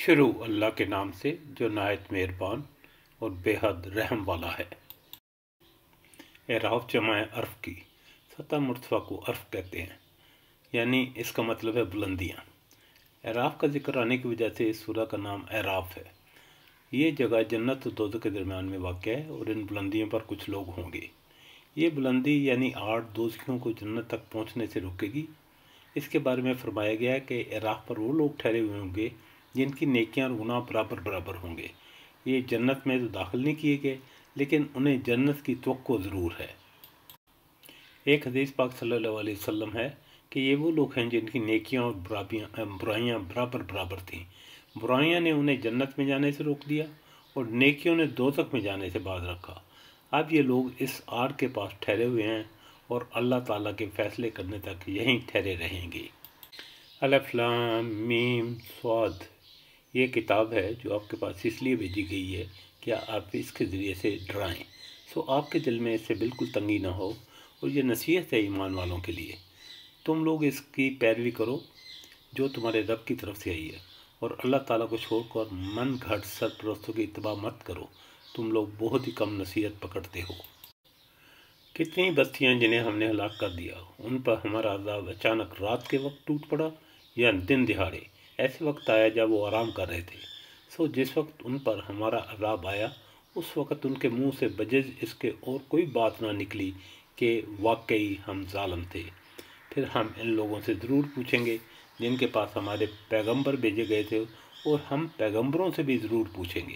شروع اللہ کے نام سے جو نہایت مہربان اور بے حد رحم والا ہے۔ اعراف جمع عرف کی سطح مرتفع کو عرف کہتے ہیں، یعنی اس کا مطلب ہے بلندیاں۔ اعراف کا ذکر آنے کی وجہ سے اس سورہ کا نام اعراف ہے۔ یہ جگہ جنت و دوزخ کے درمیان میں واقع ہے اور ان بلندیوں پر کچھ لوگ ہوں گے۔ یہ بلندی یعنی 8 دوزخیوں کو جنت تک پہنچنے سے روکے گی۔ اس کے بارے میں فرمایا گیا ہے کہ اعراف پر وہ لوگ ٹھہرے ہوئے ہوں گے جن کی نیکیاں اور گناہ برابر برابر ہوں گے۔ یہ جنت میں تو داخل نہیں کیے گئے، لیکن انہیں جنت کی توقع ضرور ہے۔ ایک حدیث پاک صلی اللہ علیہ وسلم ہے کہ یہ وہ لوگ ہیں جن کی نیکیاں اور برائیاں برابر برابر تھیں۔ برائیاں نے انہیں جنت میں جانے سے روک دیا اور نیکیوں نے دوزخ میں جانے سے باز رکھا۔ اب یہ لوگ اس آڑ کے پاس ٹھہرے ہوئے ہیں اور اللہ تعالیٰ کے فیصلے کرنے تک یہیں ٹھہرے رہیں گے۔ الف لام میم صاد، یہ کتاب ہے جو آپ کے پاس اس لیے بھیجی گئی ہے کہ آپ اس کے ذریعے سے ڈرائیں، سو آپ کے دل میں اس سے بالکل تنگی نہ ہو، اور یہ نصیحت ہے ایمان والوں کے لیے۔ تم لوگ اس کی پیروی کرو جو تمہارے رب کی طرف سے آئی ہے، اور اللہ تعالیٰ کو چھوڑ کر من گھڑت سرپرستوں کی اتباع مت کرو، تم لوگ بہت ہی کم نصیحت پکڑتے ہو۔ کتنی بستیاں جنہیں ہم نے ہلاک کر دیا، ان پر ہمارا عذاب اچانک رات کے وقت ٹوٹ پڑا یا دن دہاڑے ایسے وقت آیا جب وہ آرام کر رہے تھے۔ سو جس وقت ان پر ہمارا عذاب آیا اس وقت ان کے منہ سے بجز اس کے اور کوئی بات نہ نکلی کہ واقعی ہم ظالم تھے۔ پھر ہم ان لوگوں سے ضرور پوچھیں گے جن کے پاس ہمارے پیغمبر بھیجے گئے تھے، اور ہم پیغمبروں سے بھی ضرور پوچھیں گے۔